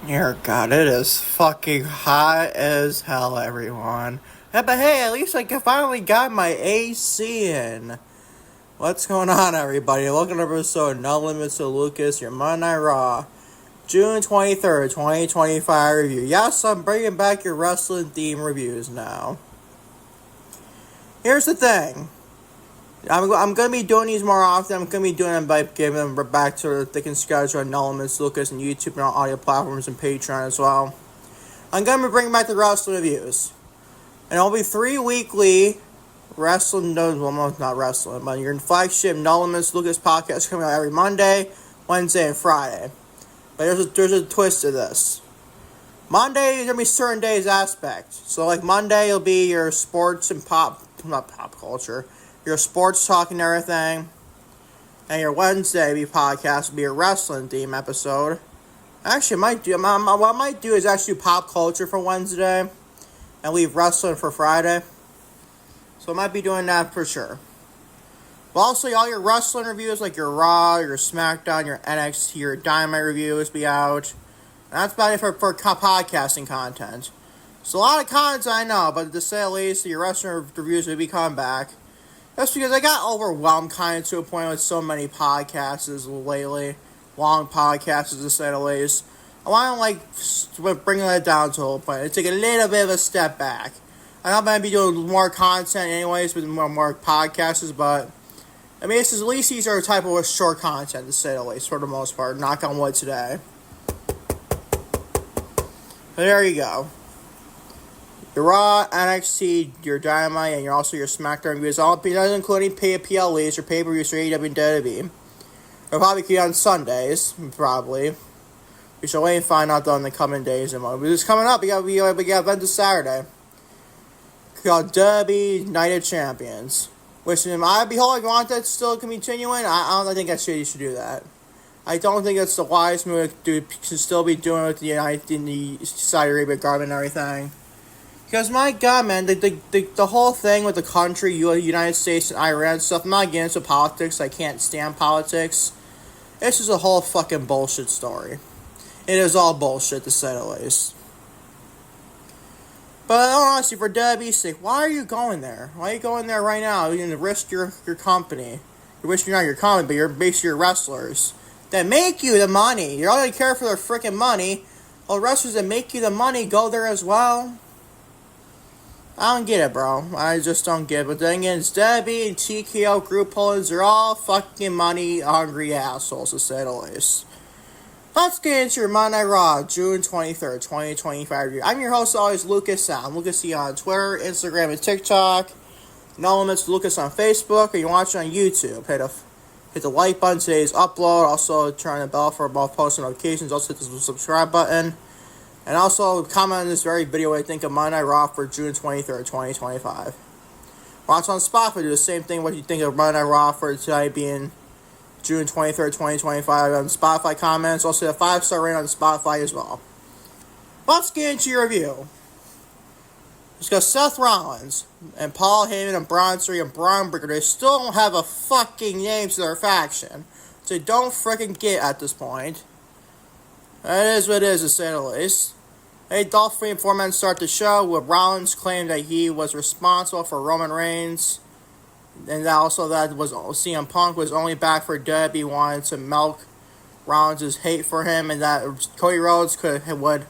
Dear God, it is fucking hot as hell, everyone. Yeah, but hey, at least I finally got my AC in. What's going on, everybody? Welcome to episode No Limits to Lucas, your Monday Night Raw, June 23rd, 2025 review. Yes, I'm bringing back your wrestling theme reviews now. Here's the thing. I'm going to be doing these more often. I'm going to be doing them by giving them back to the thick and schedule on No Limits Lucas and YouTube and all audio platforms and Patreon as well. I'm going to be bringing back the wrestling reviews. And it'll be 3 weekly wrestling, not wrestling, but your flagship No Limits Lucas podcast coming out every Monday, Wednesday, and Friday. But there's a twist to this. Monday is going to be certain days aspect. So like Monday will be your sports and not pop culture, your sports talk and everything. And your Wednesday podcast will be a wrestling theme episode. Actually, what I might do is actually pop culture for Wednesday and leave wrestling for Friday. So I might be doing that for sure. But also, all your wrestling reviews, like your Raw, your SmackDown, your NXT, your Dynamite reviews be out. And that's about it for podcasting content. So a lot of content, I know, but to say the least, your wrestling reviews will be coming back. That's because I got overwhelmed kind of to a point with so many podcasts lately. Long podcasts, to say the least. I want to, bring that down to a point. Take a little bit of a step back. I know I'm going to be doing more content anyways with more podcasts, but I mean, at least these are a type of short content, to say the least, for the most part. Knock on wood today. But there you go. Your Raw, NXT, your Dynamite, and your SmackDown reviews, all including PLEs or pay-per-views for AEW and WWE. They'll probably be on Sundays, probably. We shall wait and find out though in the coming days. But it's coming up. We got event this Saturday called WWE Night of Champions. Which, I behold, if you want that still continuing, I don't think you should do that. I don't think it's the wise move to still be doing it with the Saudi Arabia government and everything. Because, my God, man, the whole thing with the country, United States and Iran stuff, I'm not getting into politics. I can't stand politics. This is a whole fucking bullshit story. It is all bullshit, to say the least. But, honestly, for WWE's sake, why are you going there? Why are you going there right now? You're going to risk your company. You're risking not your company, but you're basically your wrestlers that make you the money. You don't really care for their freaking money. Well, the wrestlers that make you the money go there as well. I don't get it, bro. I just don't get it. But then again, it's Debbie and TKO group holdings. They're all fucking money-hungry assholes, to say the least. Let's get into your Monday Night Raw, June 23rd, 2025 review. I'm your host, always, Lucas. I'm Lucas C on Twitter, Instagram, and TikTok. No Limits Lucas on Facebook. Or you watch it on YouTube. Hit the like button, today's upload. Also, turn the bell for both post notifications. Also, hit the subscribe button. And also, comment on this very video what you think of Monday Night Raw for June 23rd, 2025. Watch on Spotify, do the same thing what you think of Monday Night Raw for tonight being June 23rd, 2025 on Spotify comments. Also, a 5-star rating on Spotify as well. Let's get into your review. Let's go Seth Rollins and Paul Heyman and Bronson Reed and Bron Breakker. They still don't have a fucking name to their faction. So they don't freaking get at this point. That is what it is, to say the least. Dolph 3 and 4 men start the show with Rollins claimed that he was responsible for Roman Reigns. And also that was CM Punk was only back for WWE wanted to milk Rollins' hate for him. And that Cody Rhodes would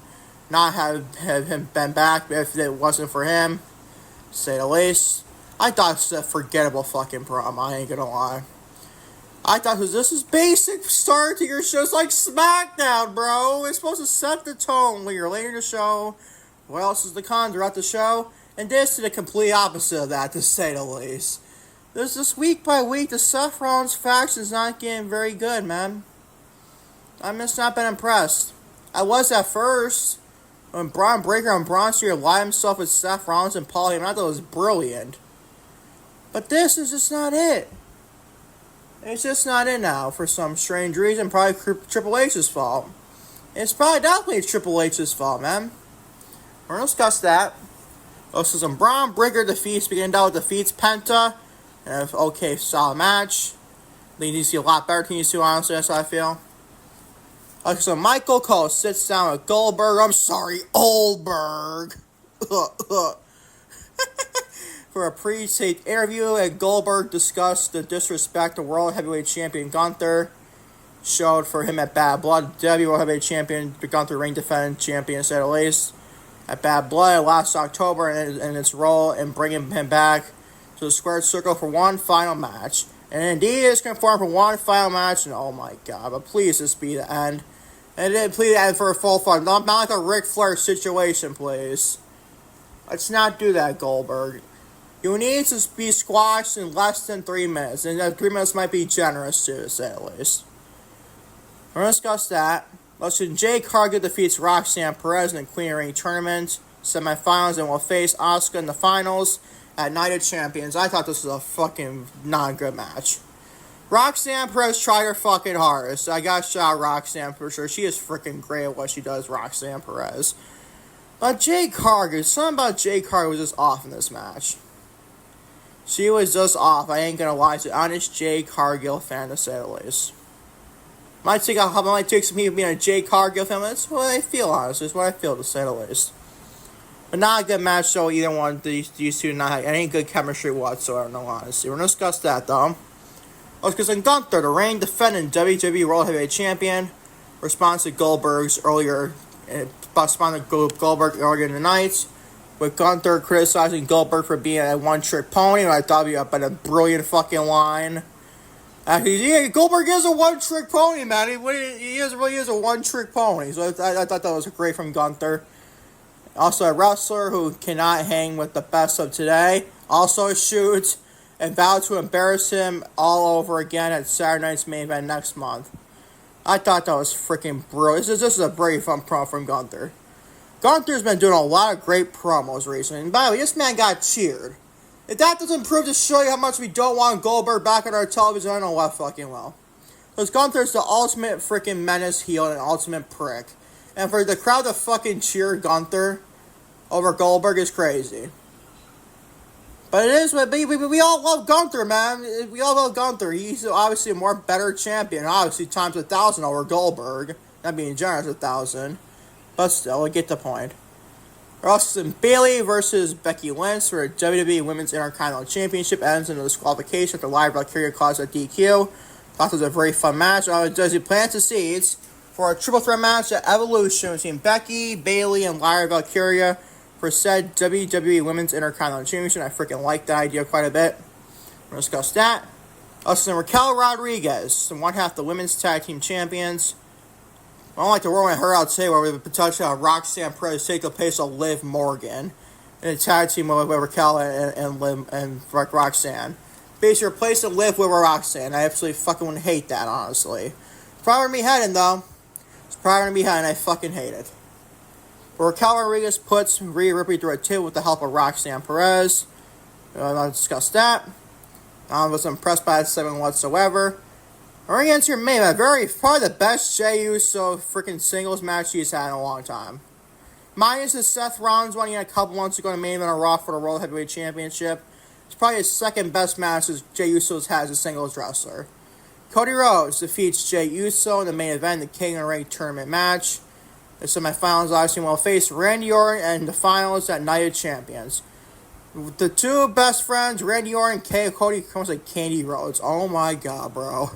not have him been back if it wasn't for him. To say the least. I thought it was a forgettable fucking promo, I ain't gonna lie. I thought this is basic start to your show. It's like SmackDown, bro. It's supposed to set the tone when you're later in the show. What else is the con throughout the show? And this is the complete opposite of that, to say the least. This week by week, the Seth Rollins faction is not getting very good, man. I'm just not been impressed. I was at first when Bron Breakker and Bronson Reed allied himself with Seth Rollins and Paul Heyman. I thought it was brilliant. But this is just not it. It's just not in now for some strange reason. Probably Triple H's fault. It's probably definitely Triple H's fault, man. We're going to discuss that. Also, some Bron Breakker beginning out with defeats Penta. And okay, solid match. They need to see a lot better than you two, honestly, that's how I feel. So Michael Cole sits down with Goldberg. I'm sorry, Oldberg. For a pre-taped interview, and Goldberg discussed the disrespect of World Heavyweight Champion Gunther showed for him at Bad Blood. WWE World Heavyweight Champion Gunther, reigning defending champion, said at least at Bad Blood last October, and its role in bringing him back to the squared circle for one final match. And indeed, it's confirmed for one final match. And oh my god! But please, this be the end. And then please end for a full fun. Not like a Ric Flair situation, please. Let's not do that, Goldberg. You need to be squashed in less than 3 minutes. And 3 minutes might be generous, too, to say at least. We're going to discuss that. Let's see. Jade Cargill defeats Roxanne Perez in the Queen of the Ring tournament semifinals and will face Asuka in the finals at Night of Champions. I thought this was a fucking not good match. Roxanne Perez tried her fucking hardest. I got shout Roxanne for sure. She is freaking great at what she does, Roxanne Perez. But Jade Cargill, something about Jade Cargill was just off in this match. She was just off. I ain't gonna lie. She's an honest Jade Cargill fan, to say the least. Might take some people being a Jade Cargill fan, but that's what I feel, honestly. It's what I feel, to say the least. But not a good match, so either one of these two not have any good chemistry whatsoever, no honesty. We're gonna discuss that, though. Let's discuss Gunther, the reigning defending WWE World Heavyweight Champion, responds to Goldberg earlier in the night, with Gunther criticizing Goldberg for being a one-trick pony, and I thought would been a brilliant fucking line. Yeah, Goldberg is a one-trick pony, man. He really is a one-trick pony. So I thought that was great from Gunther. Also a wrestler who cannot hang with the best of today. Also a shoot, and vowed to embarrass him all over again at Saturday night's main event next month. I thought that was freaking brilliant. This is a very fun promo from Gunther. Gunther's been doing a lot of great promos recently. And by the way, this man got cheered. If that doesn't prove to show you how much we don't want Goldberg back on our television, I don't know what fucking will. Because Gunther's the ultimate freaking menace heel and an ultimate prick. And for the crowd to fucking cheer Gunther over Goldberg is crazy. But it is, we all love Gunther, man. We all love Gunther. He's obviously a more better champion. Obviously, times 1,000 over Goldberg. Not being generous, 1,000. But still, I get the point. Roxanne Bayley versus Becky Lynch for a WWE Women's Intercontinental Championship ends in a disqualification after live Valkyria caused a DQ. Thought it was a very fun match. Does he plant the seeds for a triple threat match at Evolution between Becky, Bayley, and Lyra Valkyria for said WWE Women's Intercontinental Championship? I freaking like that idea quite a bit. We're going to discuss that. Also, Raquel Rodriguez, one half the Women's Tag Team Champions. I don't like the role I heard out today where we have the potential of Roxanne Perez take the place of Liv Morgan in a tag team with Raquel and Roxanne. Basically replacing Liv with Roxanne. I absolutely fucking would hate that, honestly. It's probably going to be heading, though. It's probably going to be heading. I fucking hate it. But Raquel Rodriguez puts Rhea Ripley through a tip with the help of Roxanne Perez. I'll discuss that. I was impressed by that segment whatsoever. We're against your main event. Probably the best Jey Uso freaking singles match he's had in a long time. Minus the Seth Rollins one he had a couple months ago in the main event of Raw for the World Heavyweight Championship. It's probably his second best match as Jey Uso's had as a singles wrestler. Cody Rhodes defeats Jey Uso in the main event, the King of the Ring tournament match. The semifinals obviously will face Randy Orton and the finals at Night of Champions. The two best friends, Randy Orton and Cody, comes like Candy Rhodes. Oh my god, bro.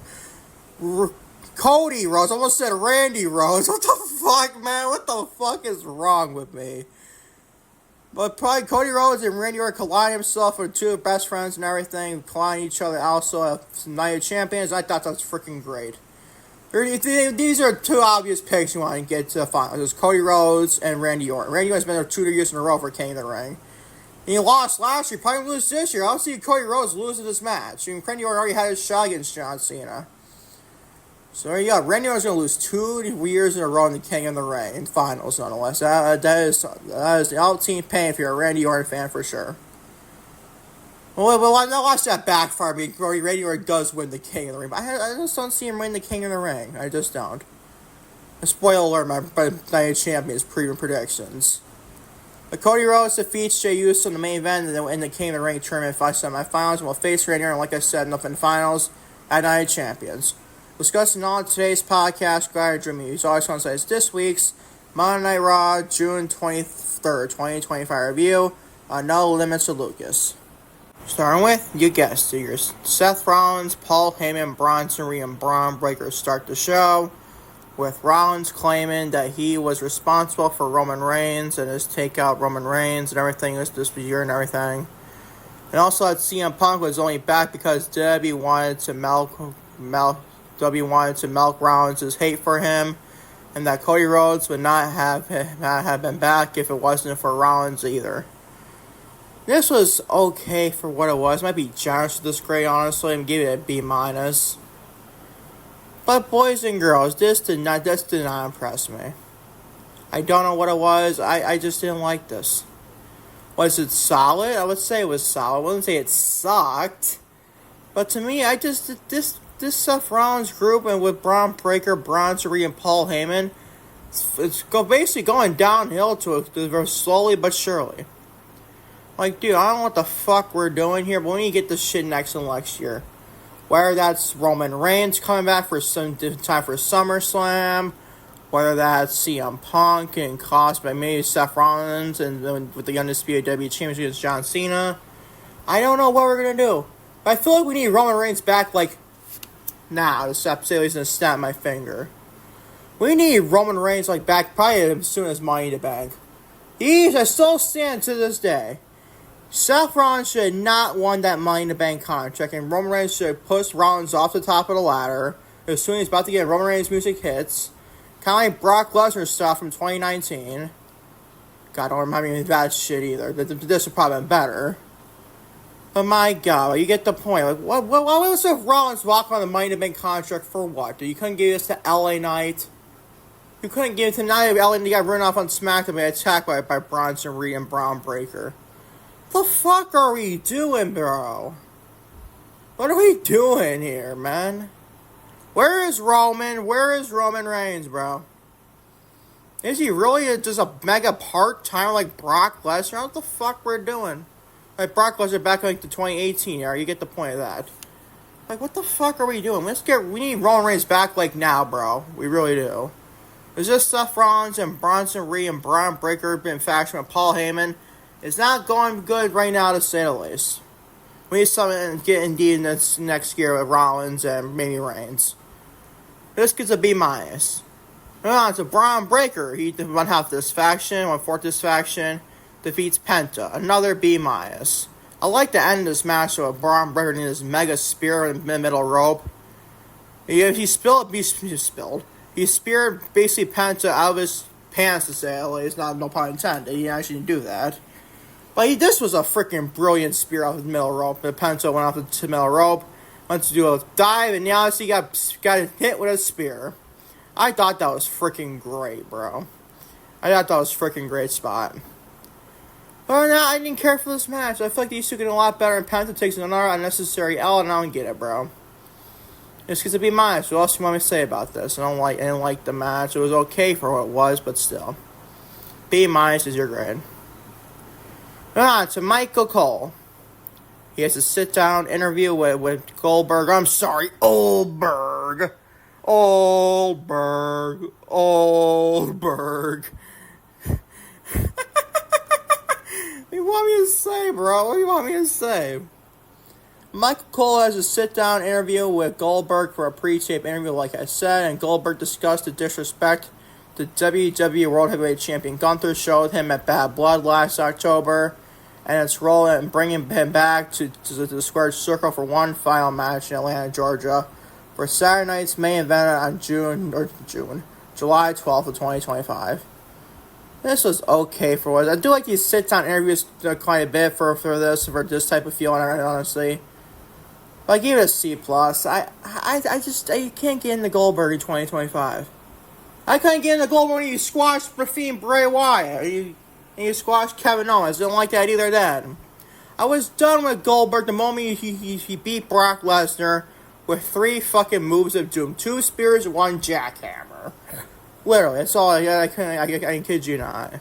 Cody Rhodes. I almost said Randy Rhodes. What the fuck, man? What the fuck is wrong with me? But probably Cody Rhodes and Randy Orton collide himself with two best friends and everything, colliding each other also at Night of Champions. I thought that was freaking great. These are two obvious picks you want to get to the finals. There's Cody Rhodes and Randy Orton. Randy Orton's been there 2 years in a row for King of the Ring. And he lost last year, probably lose this year. I don't see Cody Rhodes losing this match. I mean, Randy Orton already had his shot against John Cena. So there you go. Randy Orton's going to lose 2 years in a row in the King of the Ring in finals, nonetheless. That is the ultimate pain if you're a Randy Orton fan for sure. Well, I watched that backfire. I mean, Randy Orton does win the King of the Ring, but I just don't see him win the King of the Ring. I just don't. A spoiler alert, my Night of Champions predictions. But Cody Rhodes defeats Jey Uso in the main event in the King of the Ring tournament 5 semifinals and will face Randy Orton, like I said, in the finals at Night of Champions. Discussing on today's podcast, Guy Dream News. Always want to say it's this week's Monday Night Raw, June 23rd, 2025 review. No Limits to Lucas. Starting with, you guessed it, your Seth Rollins, Paul Heyman, Bronson Reed, and Bron Breakker start the show, with Rollins claiming that he was responsible for Roman Reigns and his takeout Roman Reigns and everything this year and everything. And also that CM Punk was only back because WWE wanted to milk Rollins' hate for him, and that Cody Rhodes would not have been back if it wasn't for Rollins either. This was okay for what it was. Might be generous with this grade, honestly, and give it a B-. But boys and girls, this did not impress me. I don't know what it was. I just didn't like this. Was it solid? I would say it was solid. I wouldn't say it sucked. But to me, this Seth Rollins group, and with Bron Breakker, Bronson Reed, and Paul Heyman, it's basically going downhill to slowly but surely. Like, dude, I don't know what the fuck we're doing here, but we need to get this shit next year. Whether that's Roman Reigns coming back for some time for SummerSlam, whether that's CM Punk and cost by maybe Seth Rollins, and then with the undisputed WWE Championship against John Cena. I don't know what we're gonna do. But I feel like we need Roman Reigns back, like, now, to stop saying he's gonna snap my finger. We need Roman Reigns, like, back probably as soon as Money in the Bank. I still stand to this day. Seth Rollins should have not won that Money in the Bank contract, and Roman Reigns should have pushed Rollins off the top of the ladder as soon as he's about to get Roman Reigns music hits. Kind of like Brock Lesnar stuff from 2019. God, don't remind me of that shit either. This would probably been better. But my God, you get the point. Like, what was Seth Rollins walking on the Money in the Bank contract for what? You couldn't give this to LA Knight. You couldn't give it to LA Knight. He got run off on SmackDown by attacked by Bronson Reed and Bron Breakker. The fuck are we doing, bro? What are we doing here, man? Where is Roman? Where is Roman Reigns, bro? Is he really just a mega part-timer like Brock Lesnar? What the fuck we're doing? Like Brock Lesnar back in like the 2018 era. You get the point of that. Like, what the fuck are we doing? We need Roman Reigns back like now, bro. We really do. Is this Seth Rollins and Bronson Reed and Bron Breakker been faction with Paul Heyman? It's not going good right now, to say the least. We need something to get indeed next year with Rollins and maybe Reigns. This gets a B-. Moving on to Bron Breakker. He won half this faction, won fourth this faction, defeats Penta. Another B-. I like the end of this match with Bron Breakker in his mega spear in the middle rope. He speared basically Penta out of his pants, to say the least. No pun intended. He actually didn't do that. But this was a freaking brilliant spear off the middle rope. The Penta went off the middle rope, went to do a dive, and now he got hit with a spear. I thought that was freaking great, bro. I thought that was freaking great spot. But no, I didn't care for this match. I feel like these two get a lot better, and Penta takes another unnecessary L, and I don't get it, bro. This gets a B-. What else do you want me to say about this? I didn't like the match. It was okay for what it was, but still. B- is your grade. On to Michael Cole. He has a sit-down interview with Goldberg. I'm sorry, Oldberg. What do you want me to say, bro? What do you want me to say? Michael Cole has a sit-down interview with Goldberg for a pre-tape interview, like I said, and Goldberg discussed the disrespect the WWE World Heavyweight Champion Gunther showed him at Bad Blood last October, and its role in bringing him back to the squared circle for one final match in Atlanta, Georgia, for Saturday night's main event on July 12th of 2025. This was okay for what I do like these sit-down interviews quite a bit for this type of feeling, honestly. But I give it a C+. I can't get into Goldberg in 2025. I couldn't get into Goldberg when you squashed Fiend Bray Wyatt. And you squashed Kevin Owens. Didn't like that either then. I was done with Goldberg the moment he beat Brock Lesnar with 3 fucking moves of doom. 2 spears, 1 jackhammer. Literally, that's all I kid you not.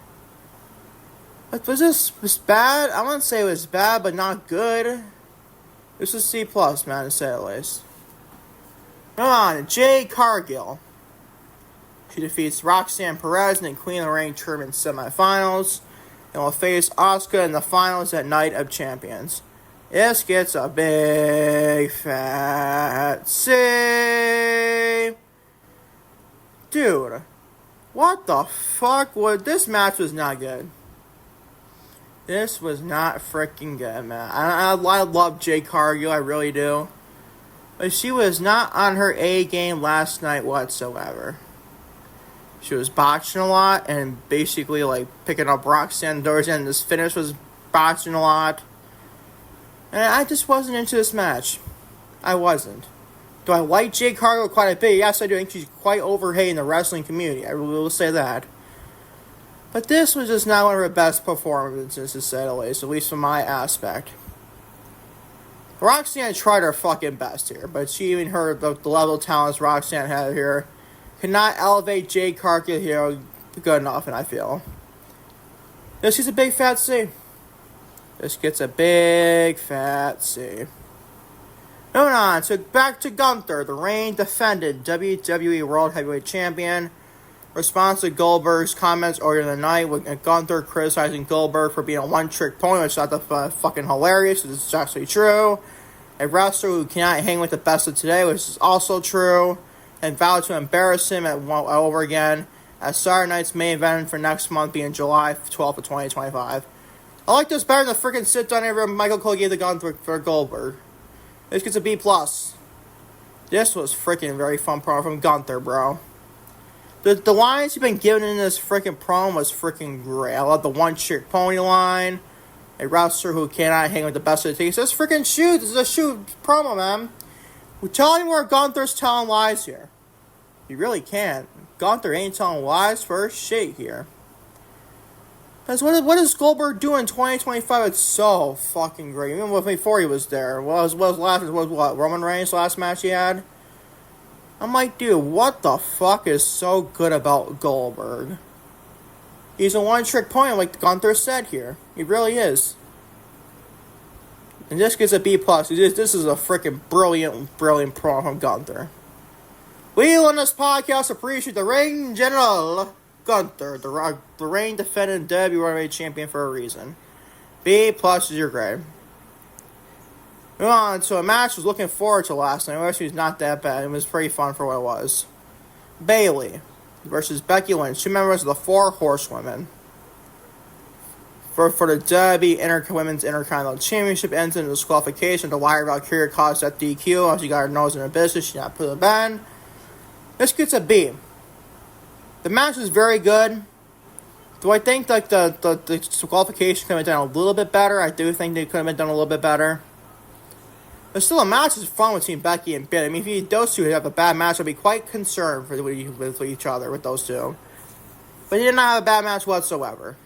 But was this bad? I wouldn't say it was bad, but not good. This was C+, man, to say the least. Moving on, Jade Cargill. She defeats Roxanne Perez in the Queen of the Ring Tournament semifinals and will face Asuka in the finals at Night of Champions. This gets a big fat C. Dude, what the fuck? This match was not good. This was not freaking good, man. I love Jade Cargill, I really do. But she was not on her A game last night whatsoever. She was botching a lot and basically like picking up Roxanne doors, and this finish was botching a lot. And I just wasn't into this match. I wasn't. Do I like Jade Cargill quite a bit? Yes, I do. I think she's quite overhated in the wrestling community. I will say that. But this was just not one of her best performances, to say the least, at least from my aspect. Roxanne tried her fucking best here, but she, even her, the level of talents Roxanne had here, could not elevate Jade Cargill here good enough, and I feel. This gets a big fat C. This gets a big fat C. Moving on, so back to Gunther, the reigning defended WWE World Heavyweight Champion. Response to Goldberg's comments earlier in the night with Gunther criticizing Goldberg for being a one-trick pony, which is not fucking hilarious. This is actually true. A wrestler who cannot hang with the best of today, which is also true. And vowed to embarrass him over again at Saturday night's main event for next month being July 12th of 2025. I like this better than the freaking sit-down interview Michael Cole gave the Gunther for Goldberg. This gets a B+. This was freaking very fun promo from Gunther, bro. The lines you've been given in this freaking promo was freaking great. I love the one-trick pony line. A wrestler who cannot hang with the best of the team. This freaking shoot. This is a shoot promo, man. We're telling where Gunther's telling lies here. You really can't. Gunther ain't telling lies for shit here. Because what is Goldberg doing in 2025? It's so fucking great. Even before he was there. What Roman Reigns' last match he had? I'm like, dude, what the fuck is so good about Goldberg? He's a one-trick pony, like Gunther said here. He really is. And this gets a B+. This is a freaking brilliant promo from Gunther. We on this podcast appreciate the reigning general, Gunther, the reigning defending WWE champion for a reason. B+ is your grade. Moving on to a match I was looking forward to last night. Actually, it was not that bad. It was pretty fun for what it was. Bayley versus Becky Lynch, two members of the Four Horsewomen. For the WWE Women's Intercontinental Championship ends in disqualification. The Lyra Valkyria caused that DQ. As she got her nose in her business, she not put it bad. This gets a B. The match was very good. Do I think like the disqualification could have been done a little bit better? I do think they could have been done a little bit better. But still, a match is fun between Becky and Bayley. I mean, if those two have a bad match, I'd be quite concerned with each other, with those two. But he did not have a bad match whatsoever.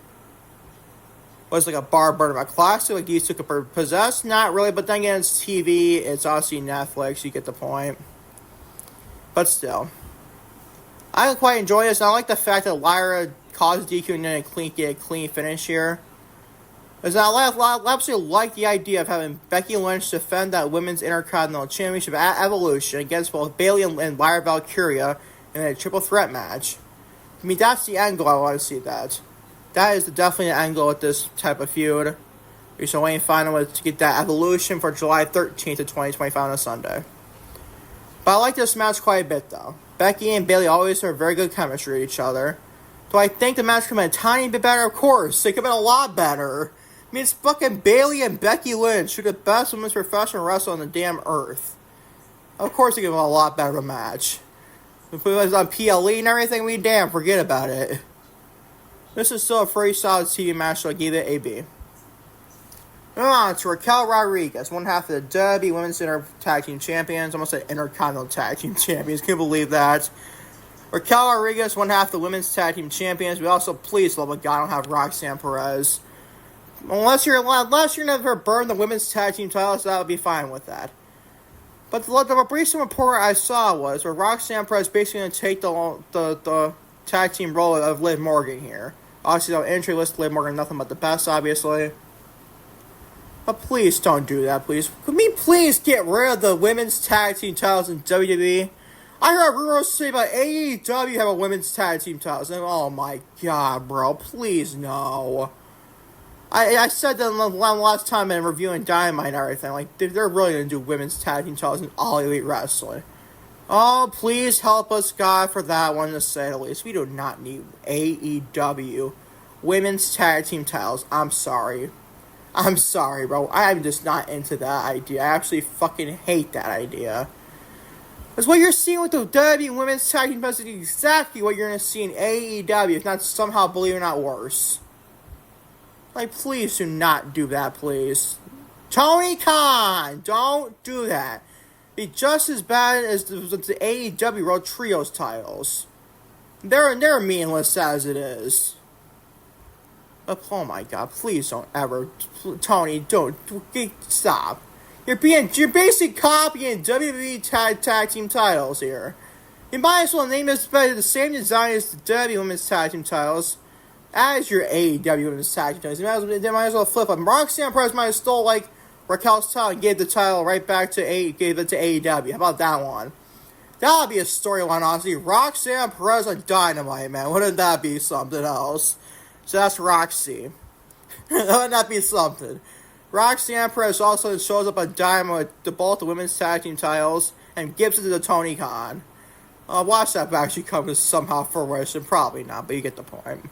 Was like a bar burn of a classic, like these two could possess? Not really, but then again, it's TV, it's obviously Netflix, you get the point. But still. I quite enjoy this, and I like the fact that Lyra caused DQ and then get a clean finish here. Because I absolutely like the idea of having Becky Lynch defend that Women's Intercontinental Championship at Evolution against both Bayley and Lyra Valkyria in a triple threat match. I mean, that's the angle I want to see that. That is definitely the angle with this type of feud. We're still waiting finally to get that Evolution for July 13th of 2025 on a Sunday. But I like this match quite a bit, though. Becky and Bayley always have very good chemistry with each other. Do I think the match could have been a tiny bit better? Of course. It could have been a lot better. I mean, it's fucking Bayley and Becky Lynch, who are the best women's professional wrestlers on the damn earth. Of course, they give them a lot better of a match. If it was on PLE and everything, we damn forget about it. This is still a pretty solid TV match, so I give it a B. Moving on to Raquel Rodriguez, one half of the WWE Women's Tag Team Champions. Almost said Intercontinental Tag Team Champions. Can't believe that. Raquel Rodriguez, one half of the Women's Tag Team Champions. We also, please, love of God, don't have Roxanne Perez. Unless you're never burn the Women's Tag Team titles, that would be fine with that. But the recent report I saw was where Roxanne Perez basically going to take the tag team role of Liv Morgan here. Obviously, the entry list, Liv Morgan, nothing but the best, obviously. But please don't do that, please. Could we please get rid of the Women's Tag Team titles in WWE? I heard rumors say about AEW have a women's tag team titles. And oh my god, bro. Please, no. I said that last time in reviewing Dynamite and everything. Like, they're really going to do women's tag team titles in All Elite Wrestling. Oh, please help us, God, for that one to say the least. We do not need AEW women's tag team titles. I'm sorry. I'm sorry, bro. I'm just not into that idea. I actually fucking hate that idea. That's what you're seeing with the WWE women's tag team titles. Exactly what you're going to see in AEW, if not somehow, believe it or not, worse. Like, please do not do that, please. Tony Khan, don't do that. Be just as bad as the AEW World Trios titles. They're meaningless as it is. Oh my god, please don't ever, Tony, don't, stop. You're basically copying WWE tag team titles here. You might as well name this the same design as the WWE Women's Tag Team titles as your AEW Women's Tag Team titles. They might as well flip them. Roxanne Perez might have stole, like, Raquel's title and gave the title right back to AEW. How about that one? That would be a storyline, honestly. Roxanne Perez on Dynamite, man. Wouldn't that be something else? So that's Roxy. Wouldn't that be something? Roxanne Perez also shows up on Dynamite with both the women's tag team titles and gives it to the Tony Khan. Watch that actually come to somehow fruition. Probably not, but you get the point.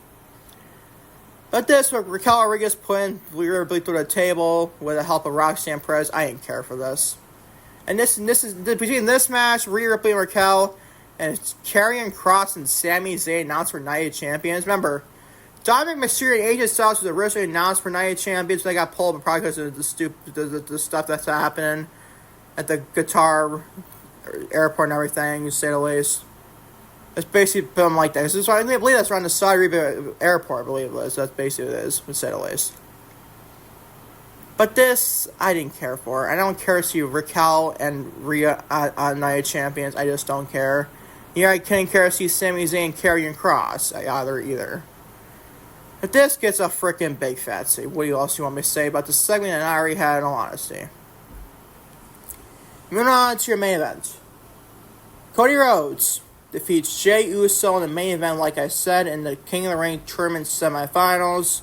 But this, with Raquel Rodriguez putting Rhea Ripley through the table with the help of Roxanne Perez, I didn't care for this. And this is between this match, Rhea Ripley and Raquel, and Karrion Kross and Sami Zayn announced for Night of Champions. Remember, Dominic Mysterio and AJ Styles was originally announced for Night of Champions, but they got pulled probably because of the stuff that's happening at the Qatar airport and everything, to say the least. It's basically been like that. I believe that's around the Saudi Arabia airport, I believe it is. That's basically what it is, to say the least. But this, I didn't care for. I don't care to see Raquel and Rhea on Night of Champions. I just don't care. Yeah, I couldn't care to see Sami Zayn and Karrion Kross either. But this gets a freaking big fat C. What else you want me to say about the segment that I already had, in all honesty? Moving on to your main event. Cody Rhodes defeats Jey Uso in the main event, like I said, in the King of the Ring tournament semifinals,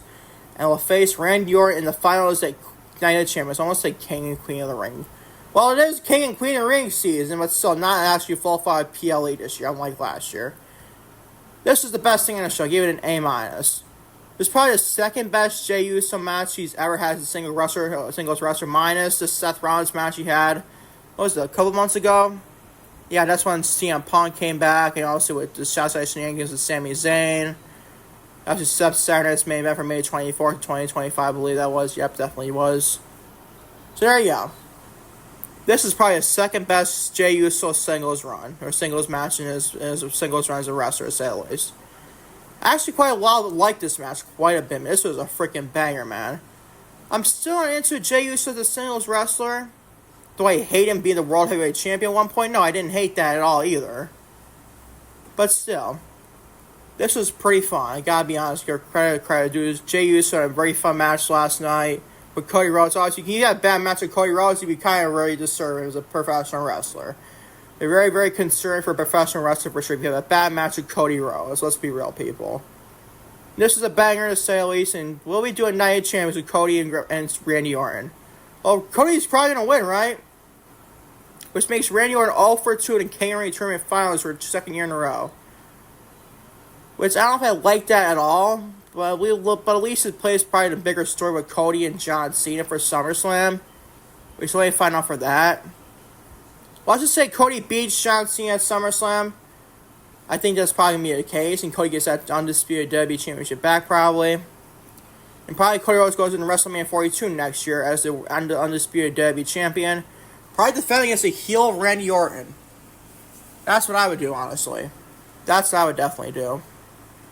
and will face Randy Orton in the finals at Night of Champions. I almost say King and Queen of the Ring. Well, it is King and Queen of the Ring season, but still not actually full 5 PLE this year, unlike last year. This is the best thing in the show. I gave it an A-. It's probably the second best Jey Uso match he's ever had as a singles wrestler, minus the Seth Rollins match he had, what was it, a couple months ago? Yeah, that's when CM Punk came back, and also with the Shoutside Shenanigans with Sami Zayn. That was just Saturday night's main event from May 24th, 2025, I believe that was. Yep, definitely was. So there you go. This is probably the second best Jey Uso singles run, or singles match in his singles run as a wrestler, to say the least. Actually, quite a lot like this match, quite a bit. This was a freaking banger, man. I'm still not into Jey Uso as a singles wrestler. Do I hate him being the World Heavyweight Champion at one point? No, I didn't hate that at all either. But still, this was pretty fun. I gotta be honest, give credit, dudes. Jey Uso had a very fun match last night with Cody Rhodes. Obviously, you had a bad match with Cody Rhodes, you'd be kind of really disturbing as a professional wrestler. They're very, very concerned for a professional wrestler for sure. If you have a bad match with Cody Rhodes, let's be real, people. This is a banger to say the least, and we'll be doing Night of Champions with Cody and Randy Orton. Well, Cody's probably gonna win, right? Which makes Randy Orton 0-2 in King of the Ring Tournament Finals for the second year in a row. Which I don't know if I like that at all, but at least it plays probably the bigger story with Cody and John Cena for SummerSlam. We should only find out for that. Well, I'll just say Cody beats John Cena at SummerSlam. I think that's probably going to be the case, and Cody gets that undisputed WWE Championship back probably. And probably Cody Rhodes goes into WrestleMania 42 next year as the undisputed WWE Champion. Probably defending against a heel Randy Orton. That's what I would do, honestly. That's what I would definitely do.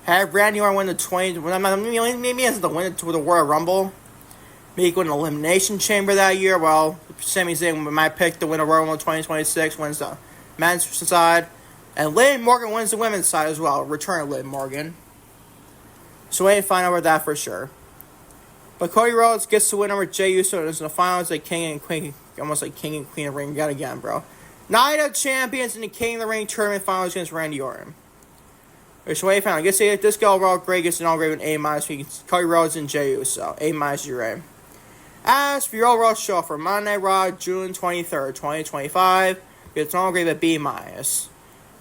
Have Randy Orton win the 20... Maybe he has to win it to the Royal Rumble. Maybe go in the Elimination Chamber that year. Well, Sami Zayn might pick to win the Royal Rumble 2026. Wins the men's side. And Liv Morgan wins the women's side as well. Return of Liv Morgan. So we ain't find out about that for sure. But Cody Rhodes gets to win over Jey Uso in the finals like King and Queen. Almost like King and Queen of Ring yet again, bro. Night of Champions in the King of the Ring tournament finals against Randy Orton. Which way found? I guess this guy overall grade gets an all grade with A-. Cody Rhodes and Jey Uso. A- your grade. As for your overall show for Monday Night Raw, June 23rd, 2025, it's an all grade with B-. And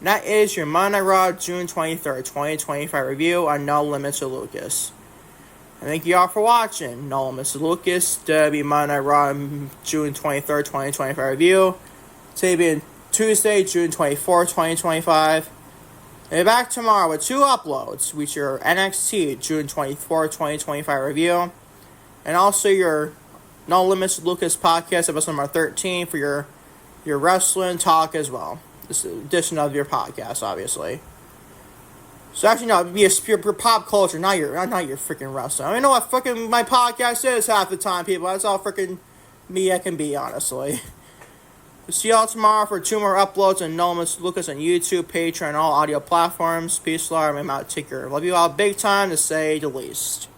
that is your Monday Night Raw, June 23rd, 2025 review on No Limits to Lucas. And thank you all for watching No Limits to Lucas, WWE Monday Night Raw, June 23rd, 2025 review. Today being Tuesday, June 24th, 2025. And back tomorrow with 2 uploads, which are NXT, June 24th, 2025 review. And also your No Limits to Lucas podcast, episode number 13, for your wrestling talk as well. This edition of your podcast, obviously. So actually, no, it'd be your pop culture, not your freaking wrestling. I mean, you know what freaking my podcast is half the time, people. That's all freaking me I can be, honestly. We'll see y'all tomorrow for 2 more uploads and No Limits to Lucas on YouTube, Patreon, and all audio platforms. Peace, love, I'm out. Take care. Love you all big time, to say the least.